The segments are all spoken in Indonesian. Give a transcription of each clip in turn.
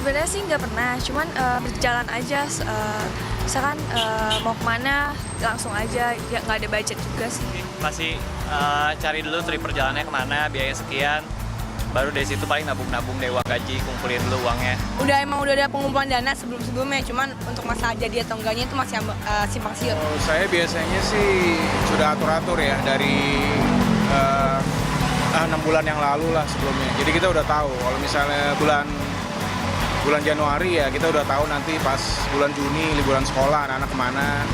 Sebenarnya sih nggak pernah, cuman berjalan aja. Misalkan mau kemana langsung aja, ya nggak ada budget juga sih. Masih cari dulu trip perjalanannya kemana, biaya sekian. Baru dari situ paling nabung-nabung deh uang gaji, kumpulin dulu uangnya. Udah ada pengumpulan dana sebelum-sebelumnya, cuman untuk masalah jadi atau enggaknya itu masih simpang siur. Saya biasanya sih sudah atur-atur ya dari 6 bulan yang lalu lah sebelumnya. Jadi kita udah tahu kalau misalnya bulan Januari ya kita udah tahu nanti pas bulan Juni liburan sekolah anak-anak kemana.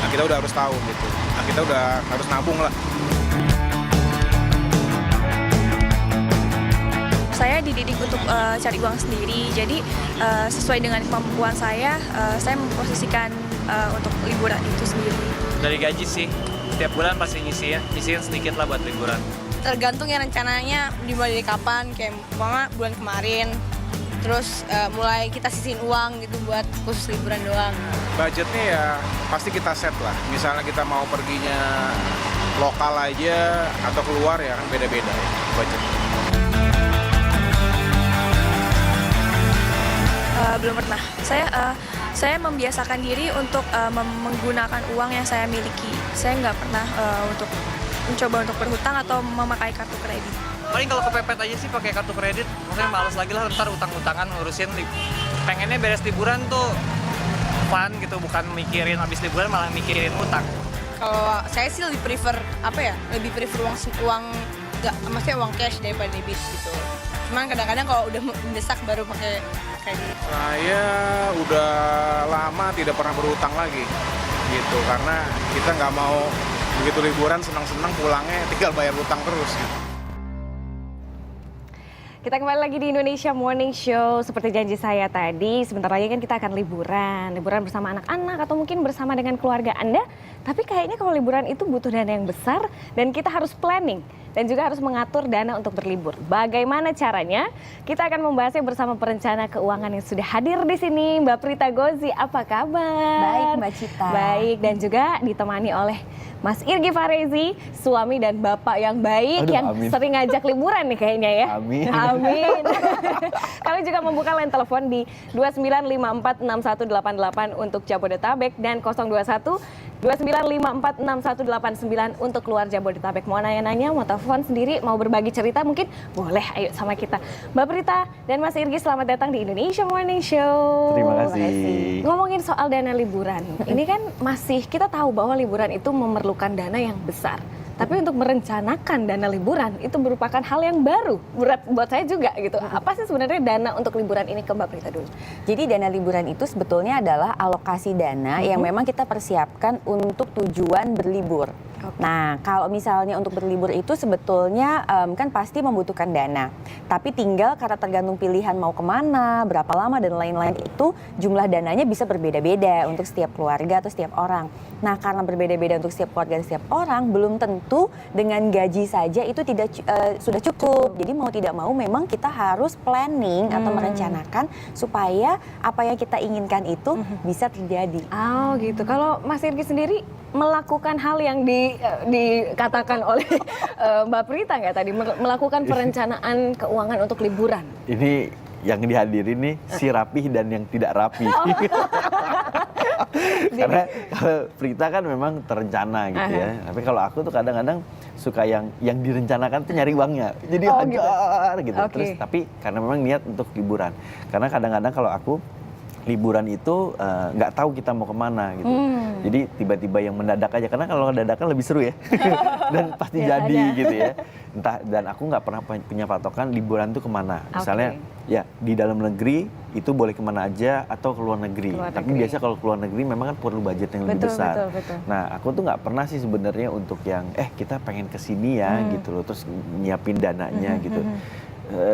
Nah kita udah harus tahu gitu. Nah kita udah harus nabung lah. Saya dididik untuk cari uang sendiri, jadi sesuai dengan kemampuan saya memposisikan untuk liburan itu sendiri. Dari gaji sih, tiap bulan pasti nyisihin sedikit lah buat liburan. Tergantung ya rencananya dimulai dari kapan, kayak bulan kemarin. Terus mulai kita sisihin uang gitu buat khusus liburan doang. Budgetnya ya pasti kita set lah. Misalnya kita mau perginya lokal aja atau keluar ya kan beda-beda ya budgetnya. Belum pernah. Saya membiasakan diri untuk menggunakan uang yang saya miliki. Saya nggak pernah untuk mencoba untuk berhutang atau memakai kartu kredit. Paling kalau kepepet aja sih pakai kartu kredit, maksudnya males lagi lah ntar utang-utangan ngurusin. Pengennya beres liburan tuh fun gitu, bukan mikirin habis liburan malah mikirin utang. Kalau saya sih lebih prefer lebih prefer maksudnya uang cash daripada debit gitu. Cuman kadang-kadang kalau udah mendesak baru pakai kredit. Saya udah lama tidak pernah berhutang lagi gitu karena kita nggak mau begitu liburan senang-senang pulangnya tinggal bayar hutang terus gitu. Kita kembali lagi di Indonesia Morning Show. Seperti janji saya tadi, sebentar lagi kan kita akan liburan bersama anak-anak atau mungkin bersama dengan keluarga Anda. Tapi kayaknya kalau liburan itu butuh dana yang besar dan kita harus planning dan juga harus mengatur dana untuk berlibur. Bagaimana caranya? Kita akan membahasnya bersama perencana keuangan yang sudah hadir di sini, Mbak Prita Gozi. Apa kabar? Baik, Mbak Cita. Baik, dan juga ditemani oleh Mas Irgi Farezi, suami dan bapak yang baik. Aduh, yang amin. sering ngajak liburan nih kayaknya ya. Amin. Amin. Kami juga membuka line telepon di 29546188 untuk Jabodetabek dan 021 29546189 untuk keluar Jabodetabek. Mau nanya-nanya, mau telepon sendiri, mau berbagi cerita mungkin boleh, ayo sama kita. Mbak Prita dan Mas Irgi, selamat datang di Indonesia Morning Show. Terima kasih. Ngomongin soal dana liburan, ini kan kita tahu bahwa liburan itu memerlukan dana yang besar. Tapi untuk merencanakan dana liburan itu merupakan hal yang baru, berat buat saya juga gitu. Apa sih sebenarnya dana untuk liburan ini ke Mbak Prita dulu? Jadi dana liburan itu sebetulnya adalah alokasi dana yang memang kita persiapkan untuk tujuan berlibur. Nah, kalau misalnya untuk berlibur itu sebetulnya kan pasti membutuhkan dana. Tapi tinggal karena tergantung pilihan mau kemana, berapa lama dan lain-lain itu jumlah dananya bisa berbeda-beda untuk setiap keluarga atau setiap orang. Nah, karena berbeda-beda untuk setiap keluarga dan setiap orang, belum tentu dengan gaji saja itu sudah cukup. Jadi mau tidak mau memang kita harus planning atau merencanakan supaya apa yang kita inginkan itu bisa terjadi. Oh gitu. Kalau Mas Irgi sendiri melakukan hal yang dikatakan oleh Mbak Prita nggak tadi, melakukan perencanaan keuangan untuk liburan? Ini yang dihadirin nih si rapih dan yang tidak rapi. Karena kalau Prita kan memang terencana gitu ya. Tapi kalau aku tuh kadang-kadang suka yang direncanakan tuh nyari uangnya. Jadi hajar gitu. Okay. Terus tapi karena memang niat untuk liburan. Karena kadang-kadang kalau aku liburan itu nggak tahu kita mau kemana gitu. Jadi tiba-tiba yang mendadak aja, karena kalau dadakan lebih seru ya. Dan pasti jadi gitu ya. Entah, dan aku nggak pernah punya patokan liburan tuh kemana. Misalnya ya di dalam negeri itu boleh kemana aja atau ke luar negeri. Tapi biasa kalau ke luar negeri memang kan perlu budget yang lebih besar. Betul. Nah aku tuh nggak pernah sih sebenarnya untuk yang kita pengen kesini ya gitu loh. Terus nyiapin dananya gitu.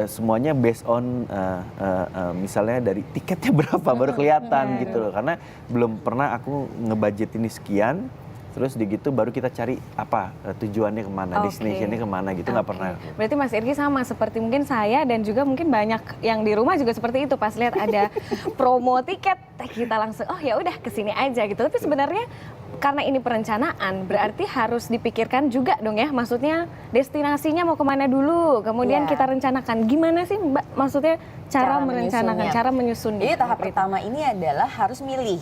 Semuanya based on misalnya dari tiketnya berapa baru kelihatan gitu loh, karena belum pernah aku ngebudget ini sekian terus di gitu baru kita cari apa tujuannya kemana, destinationnya kemana gitu, nggak pernah. Berarti Mas Irgi sama seperti mungkin saya dan juga mungkin banyak yang di rumah juga seperti itu, pas lihat ada promo tiket kita langsung ya udah kesini aja gitu. Tapi sebenarnya karena ini perencanaan berarti harus dipikirkan juga dong ya, maksudnya destinasinya mau kemana dulu, kemudian kita rencanakan gimana sih Mbak, maksudnya Cara merencanakan, cara menyusun. Jadi tahap pertama ini adalah harus milih.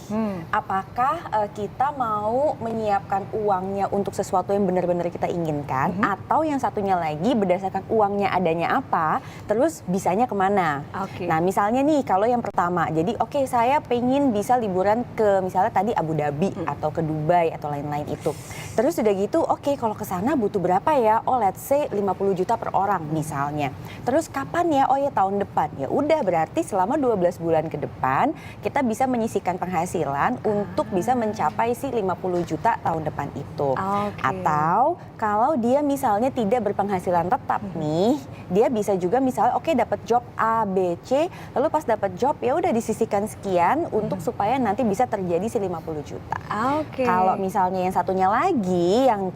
Apakah kita mau menyiapkan uangnya untuk sesuatu yang benar-benar kita inginkan, atau yang satunya lagi berdasarkan uangnya adanya apa, terus bisanya kemana. Oke. Nah misalnya nih kalau yang pertama, jadi oke, saya pengen bisa liburan ke misalnya tadi Abu Dhabi atau ke Dubai atau lain-lain itu. Terus udah gitu, oke kalau ke sana butuh berapa ya? Oh let's say 50 juta per orang misalnya. Terus kapan ya? Oh ya tahun depan. Ya udah berarti selama 12 bulan ke depan kita bisa menyisihkan penghasilan untuk bisa mencapai si 50 juta tahun depan itu. Oke. Atau kalau dia misalnya tidak berpenghasilan tetap nih, dia bisa juga misalnya oke dapat job A, B, C, lalu pas dapat job ya udah disisihkan sekian untuk supaya nanti bisa terjadi si 50 juta. Oke. Kalau misalnya yang satunya lagi yang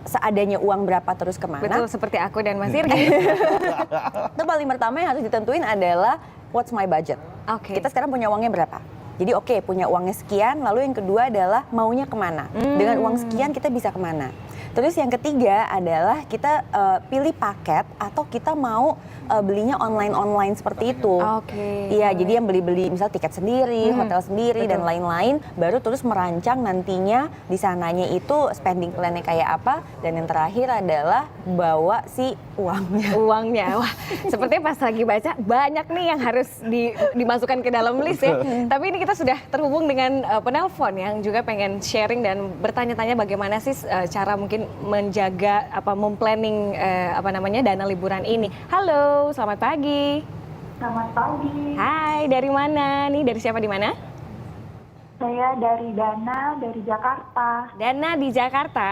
seadanya uang berapa terus kemana? Betul, seperti aku dan Mas Irgi. Itu paling pertama yang harus ditentuin adalah what's my budget. Oke. Kita sekarang punya uangnya berapa? Jadi oke, punya uangnya sekian, lalu yang kedua adalah maunya kemana? Dengan uang sekian kita bisa kemana? Terus yang ketiga adalah kita pilih paket atau kita mau belinya online seperti itu. Oke. Iya, jadi yang beli-beli misal tiket sendiri, hotel sendiri dan lain-lain, baru terus merancang nantinya di sananya itu spending plan-nya kayak apa, dan yang terakhir adalah bawa si uangnya. Wah, sepertinya pas lagi baca banyak nih yang harus dimasukkan ke dalam list ya. Tapi ini kita sudah terhubung dengan penelpon yang juga pengen sharing dan bertanya-tanya bagaimana sih cara mungkin menjaga memplanning dana liburan ini. Halo, selamat pagi. Selamat pagi. Hai, dari mana nih? Dari siapa di mana? Saya dari Dana, dari Jakarta. Dana di Jakarta.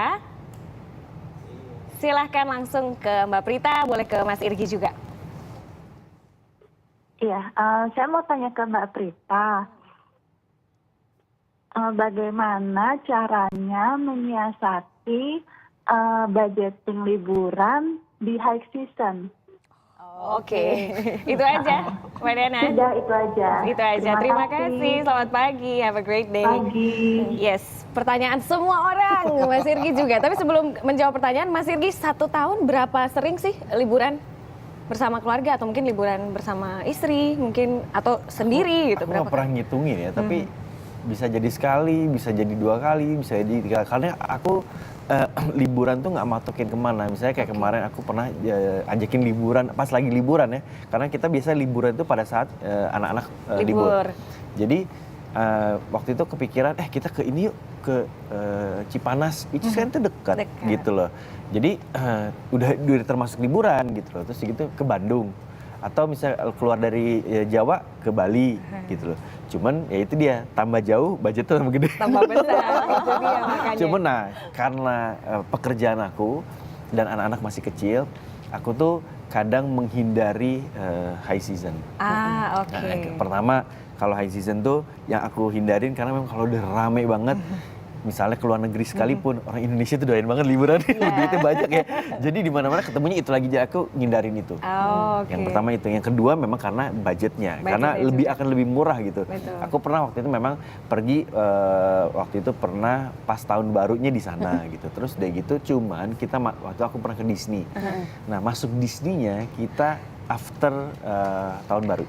Silahkan langsung ke Mbak Prita, boleh ke Mas Irgi juga. Iya, saya mau tanya ke Mbak Prita. Bagaimana caranya menyiasati budgeting liburan di high season? Oke. Itu aja, Mbak Dana. Sudah, itu aja. Itu aja. Terima kasih. Selamat pagi. Have a great day. Pagi. Yes, pertanyaan semua orang, Mas Irgi juga. Tapi sebelum menjawab pertanyaan, Mas Irgi 1 tahun berapa sering sih liburan bersama keluarga atau mungkin liburan bersama istri, mungkin atau sendiri gitu? Aku Berapa nggak pernah ngitungin ya, tapi bisa jadi sekali, bisa jadi 2 kali, bisa jadi 3 kali. Karena aku liburan tuh nggak matokin kemana. Misalnya kayak kemarin aku pernah ajakin liburan pas lagi liburan ya, karena kita biasa liburan itu pada saat anak-anak libur. Jadi waktu itu kepikiran kita ke ini yuk, ke Cipanas, itu kan itu dekat gitu loh. Jadi udah termasuk liburan gitu loh. Terus gitu ke Bandung atau misalnya keluar dari Jawa ke Bali gitu loh. Cuman ya itu dia, tambah jauh budgetnya tambah gede. Tambah besar, itu dia makanya. Cuman karena pekerjaan aku dan anak-anak masih kecil, aku tuh kadang menghindari high season. Oke. Nah, pertama kalau high season tuh yang aku hindarin karena memang kalau udah rame banget, misalnya ke luar negeri sekalipun, orang Indonesia tuh doyan banget liburan, duitnya banyak ya. Jadi di mana-mana ketemunya itu lagi, jadi aku ngindarin itu. Yang pertama itu, yang kedua memang karena budgetnya, karena akan lebih murah gitu. Betul. Aku pernah waktu itu memang pergi waktu itu pernah pas tahun barunya di sana gitu. Terus udah gitu cuman kita waktu aku pernah ke Disney. Nah, masuk Disney-nya kita after tahun baru.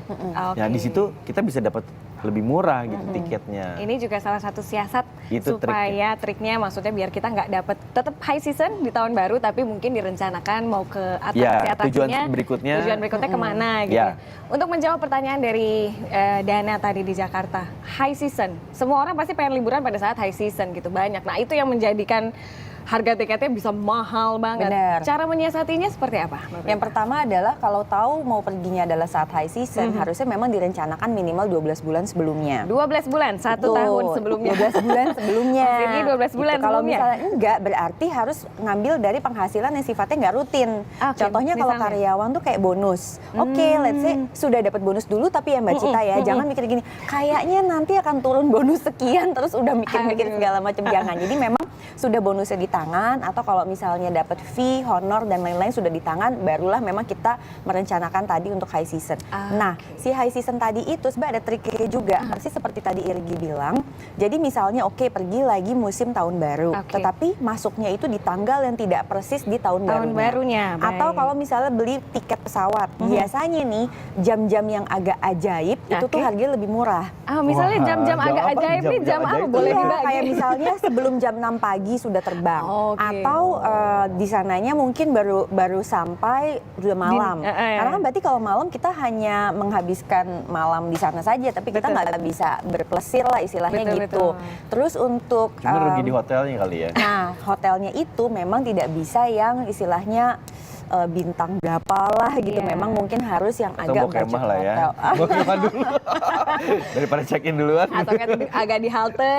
Nah, di situ kita bisa dapat lebih murah gitu tiketnya. Ini juga salah satu siasat Itu supaya triknya maksudnya biar kita nggak dapat tetap high season di tahun baru, tapi mungkin direncanakan mau ke atas tujuan berikutnya kemana gitu. Ya. Untuk menjawab pertanyaan dari Dana tadi di Jakarta, high season, semua orang pasti pengen liburan pada saat high season gitu, banyak. Nah itu yang menjadikan harga tiketnya bisa mahal banget. Benar. Cara menyiasatinya seperti apa? Yang pertama adalah kalau tahu mau perginya adalah saat high season, harusnya memang direncanakan minimal 12 bulan sebelumnya. 12 bulan, 1 tahun sebelumnya. 12 bulan sebelumnya. Jadi 12 bulan Kalau sebelumnya. misalnya enggak, berarti harus ngambil dari penghasilan yang sifatnya nggak rutin. Oke, Contohnya kalau misalnya? karyawan tuh kayak bonus. Oke, let's say sudah dapat bonus dulu, tapi ya Mbak Cita ya, jangan mikir gini, kayaknya nanti akan turun bonus sekian, terus udah mikir-mikir segala macam. Jangan. Jadi memang sudah bonusnya di tangan, atau kalau misalnya dapat fee, honor dan lain-lain sudah di tangan, barulah memang kita merencanakan tadi untuk high season. Nah, si high season tadi itu sebenarnya ada triknya juga, persis seperti tadi Irgi bilang. Jadi misalnya pergi lagi musim tahun baru, tetapi masuknya itu di tanggal yang tidak persis di tahun barunya. Atau kalau misalnya beli tiket pesawat, biasanya nih jam-jam yang agak ajaib itu tuh harganya lebih murah. Misalnya jam-jam agak ajaib nih, jam apa boleh dibagi? Kayak misalnya sebelum jam 6 pagi sudah terbang, atau di sananya mungkin baru sampai udah malam. Karena kan berarti kalau malam kita hanya menghabiskan malam di sana saja, tapi kita nggak bisa berplesir lah istilahnya gitu. Terus untuk cuma rugi di hotelnya kali ya. Nah, hotelnya itu memang tidak bisa yang istilahnya bintang berapa lah gitu. Memang mungkin harus yang agak budget lah ya. hotel. Bawa kemah dulu. Daripada check-in duluan. Atau kan agak di halte.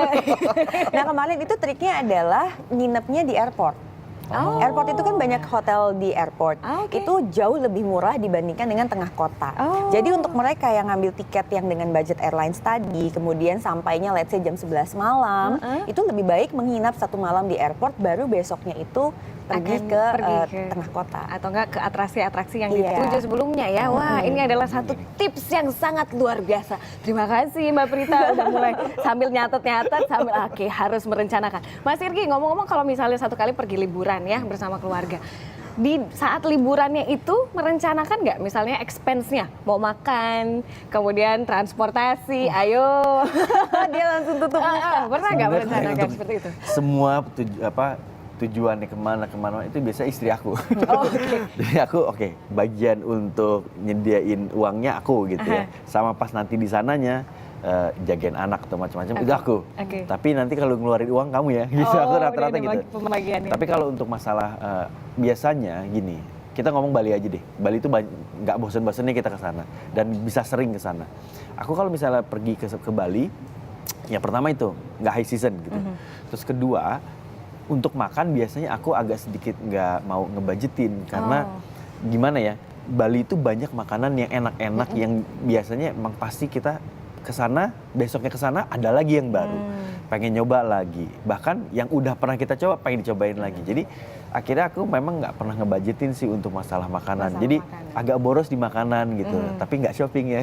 Nah, kemarin itu triknya adalah nginepnya di airport. Airport itu kan banyak hotel di airport. Itu jauh lebih murah dibandingkan dengan tengah kota. Jadi untuk mereka yang ngambil tiket yang dengan budget airlines tadi, kemudian sampainya let's say jam 11 malam, itu lebih baik menginap 1 malam di airport, baru besoknya itu pergi ke tengah kota. Atau enggak ke atraksi-atraksi yang dituju sebelumnya ya. Wah, ini adalah satu tips yang sangat luar biasa. Terima kasih Mbak Prita udah mulai sambil nyatet-nyatet, sambil harus merencanakan. Mas Irgi, ngomong-ngomong kalau misalnya satu kali pergi liburan ya bersama keluarga, di saat liburannya itu merencanakan nggak misalnya expense-nya, mau makan, kemudian transportasi, ayo dia langsung tutup muka. Pernah nggak merencanakan seperti itu? Semua tujuannya kemana itu biasa istri aku. Jadi aku bagian untuk nyediain uangnya aku gitu ya. Sama pas nanti di sananya jagain anak atau macam-macam itu aku. Tapi nanti kalau ngeluarin uang kamu ya, gitu. Aku rata-rata gitu. Tapi kalau untuk masalah biasanya gini, kita ngomong Bali aja deh. Bali itu nggak bosan-bosannya kita ke sana dan bisa sering ke sana. Aku kalau misalnya pergi ke Bali, ya pertama itu nggak high season gitu. Terus kedua, untuk makan biasanya aku agak sedikit nggak mau ngebudgetin karena gimana ya, Bali itu banyak makanan yang enak-enak yang biasanya emang pasti kita kesana, besoknya kesana ada lagi yang baru, pengen nyoba lagi, bahkan yang udah pernah kita coba pengen dicobain lagi. Jadi akhirnya aku memang nggak pernah ngebudgetin sih untuk masalah makanan. Jadi agak boros di makanan gitu, tapi nggak shopping ya.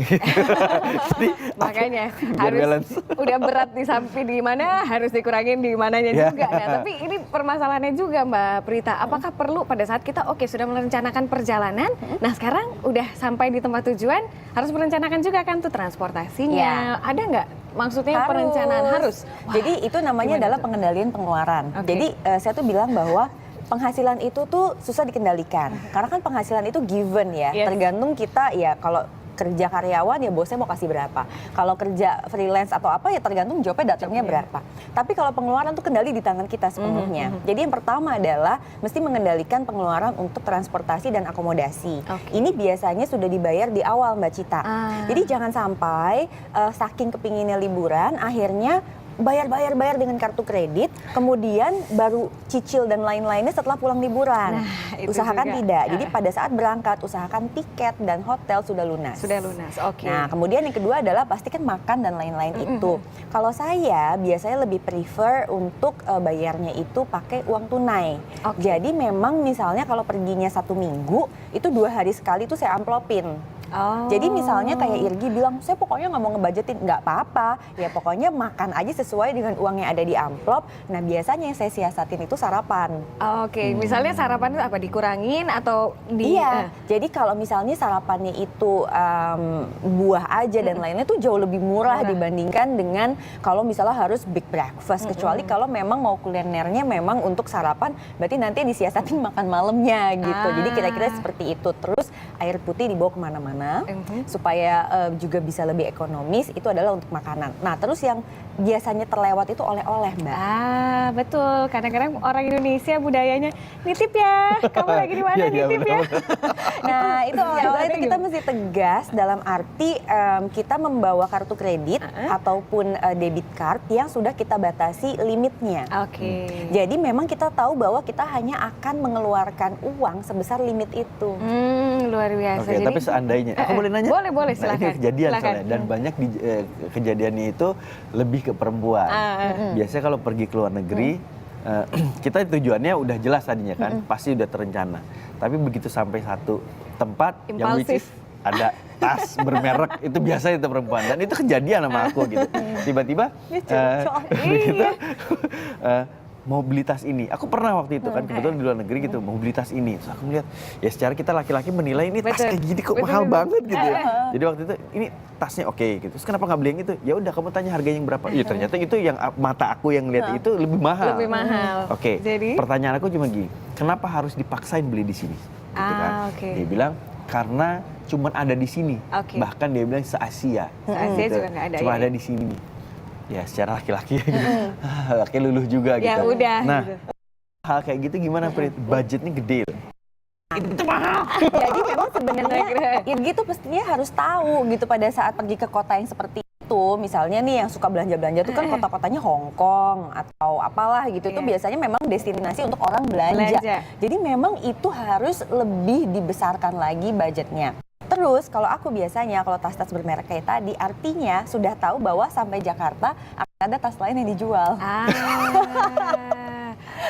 Jadi makanya harus udah berat di samping di mana harus dikurangin di mananya juga. Nah, tapi ini permasalahannya juga Mbak Prita. Apakah perlu pada saat kita sudah merencanakan perjalanan, nah sekarang udah sampai di tempat tujuan harus merencanakan juga kan tuh transportasinya. Ada nggak maksudnya perencanaan harus? Jadi itu namanya adalah pengendalian pengeluaran. Jadi saya tuh bilang bahwa penghasilan itu tuh susah dikendalikan. Karena kan penghasilan itu given ya. Tergantung kita ya, kalau kerja karyawan ya bosnya mau kasih berapa. Kalau kerja freelance atau apa ya tergantung jobnya datangnya berapa. Tapi kalau pengeluaran tuh kendali di tangan kita sepenuhnya. Jadi yang pertama adalah mesti mengendalikan pengeluaran untuk transportasi dan akomodasi. Ini biasanya sudah dibayar di awal Mbak Cita. Jadi jangan sampai saking kepinginnya liburan akhirnya bayar dengan kartu kredit, kemudian baru cicil dan lain-lainnya setelah pulang liburan. Usahakan tidak. Jadi pada saat berangkat, usahakan tiket dan hotel sudah lunas. Nah, kemudian yang kedua adalah pastikan makan dan lain-lain itu. Kalau saya biasanya lebih prefer untuk bayarnya itu pakai uang tunai. Jadi memang misalnya kalau perginya 1 minggu, itu 2 hari sekali tuh saya amplopin. Jadi misalnya kayak Irgi bilang, saya pokoknya nggak mau ngebudgetin, nggak apa-apa. Ya pokoknya makan aja sesuai dengan uang yang ada di amplop. Nah biasanya yang saya siasatin itu sarapan. Misalnya sarapan itu apa? Dikurangin atau Iya, jadi kalau misalnya sarapannya itu buah aja dan lainnya tuh jauh lebih murah dibandingkan dengan kalau misalnya harus big breakfast. Kecuali kalau memang mau kulinernya memang untuk sarapan, berarti nanti disiasatin makan malamnya gitu. Jadi kira-kira seperti itu. Terus air putih dibawa kemana-mana supaya juga bisa lebih ekonomis, itu adalah untuk makanan. Nah terus yang biasanya terlewat itu oleh-oleh Mbak. Betul, kadang-kadang orang Indonesia budayanya nitip ya, kamu lagi di mana nitip ya. Nah itu oleh-oleh itu kita mesti tegas dalam arti kita membawa kartu kredit ataupun debit card yang sudah kita batasi limitnya. Jadi memang kita tahu bahwa kita hanya akan mengeluarkan uang sebesar limit itu. Luar biasa. Jadi, tapi seandainya, aku boleh nanya? Boleh, silakan. Nah, ini kejadian soalnya, dan banyak kejadiannya itu lebih ke perempuan. Biasanya kalau pergi ke luar negeri, kita tujuannya udah jelas tadinya kan, pasti udah terencana. Tapi begitu sampai satu tempat yang which is ada tas bermerek, itu biasa itu perempuan, dan itu kejadian sama aku gitu. Tiba-tiba begitu mau beli tas ini. Aku pernah waktu itu kan, kebetulan di luar negeri gitu, mau beli tas ini. Terus aku melihat, ya secara kita laki-laki menilai ini tas kayak gini kok mahal banget gitu ya. Jadi waktu itu, ini tasnya oke gitu. Terus kenapa nggak beli yang itu? Ya udah kamu tanya harganya yang berapa. Iya ternyata itu yang mata aku yang lihat itu lebih mahal. Lebih mahal. Oke, Jadi? pertanyaan aku cuma gini, kenapa harus dipaksain beli di sini? Gitu kan. Dia bilang, karena cuman ada di sini. Bahkan dia bilang se-Asia. Se-Asia juga nggak ada. Cuma ada di sini. Ya secara laki-laki laki luluh juga Ya gitu. udah. Nah, gitu. hal kayak gitu gimana Prit? Budgetnya gede. Itu mahal. Jadi memang sebenarnya ya gitu pastinya harus tahu gitu pada saat pergi ke kota yang seperti itu. Misalnya nih yang suka belanja-belanja tuh kan kota-kotanya Hong Kong atau apalah gitu. Itu biasanya memang destinasi untuk orang belanja. Jadi memang itu harus lebih dibesarkan lagi budgetnya. Terus kalau aku biasanya kalau tas-tas bermerek kayak tadi artinya sudah tahu bahwa sampai Jakarta akan ada tas lain yang dijual.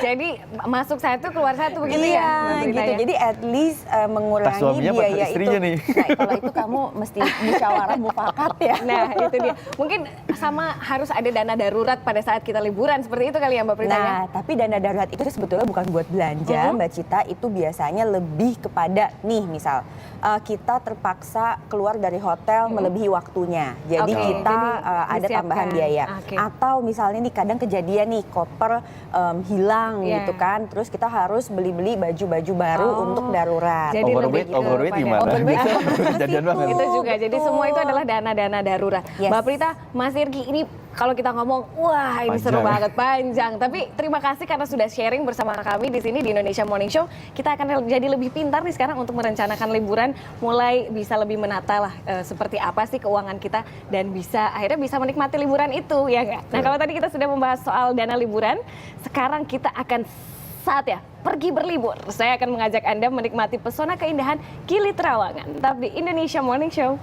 Jadi masuk satu keluar satu begitu Iya, ya? gitu. Ya? Jadi at least mengurangi suaminya apa biaya istrinya itu. nih? Nah, kalau itu kamu mesti musyawarah mufakat ya. Nah itu dia. Mungkin sama harus ada dana darurat pada saat kita liburan seperti itu kali ya Mbak Prita ya? Nah, tapi dana darurat itu sebetulnya bukan buat belanja, Mbak Cita. Itu biasanya lebih kepada nih misal kita terpaksa keluar dari hotel melebihi waktunya. Jadi kita ada tambahan biaya. Atau misalnya nih kadang kejadian nih koper hilang gitu kan. Terus kita harus beli-beli baju-baju baru untuk darurat. Jadi overweight gimana? Overweight Kejadian banget. Itu juga. Jadi semua itu adalah dana-dana darurat. Mbak Prita, Mas Irgi ini kalau kita ngomong, wah ini seru banget, panjang. Tapi terima kasih karena sudah sharing bersama kami di sini di Indonesia Morning Show. Kita akan jadi lebih pintar nih sekarang untuk merencanakan liburan, mulai bisa lebih menata lah seperti apa sih keuangan kita dan akhirnya bisa menikmati liburan itu ya nggak? Nah kalau tadi kita sudah membahas soal dana liburan, sekarang kita akan saatnya pergi berlibur. Saya akan mengajak Anda menikmati pesona keindahan Gili Trawangan. Tetap di Indonesia Morning Show.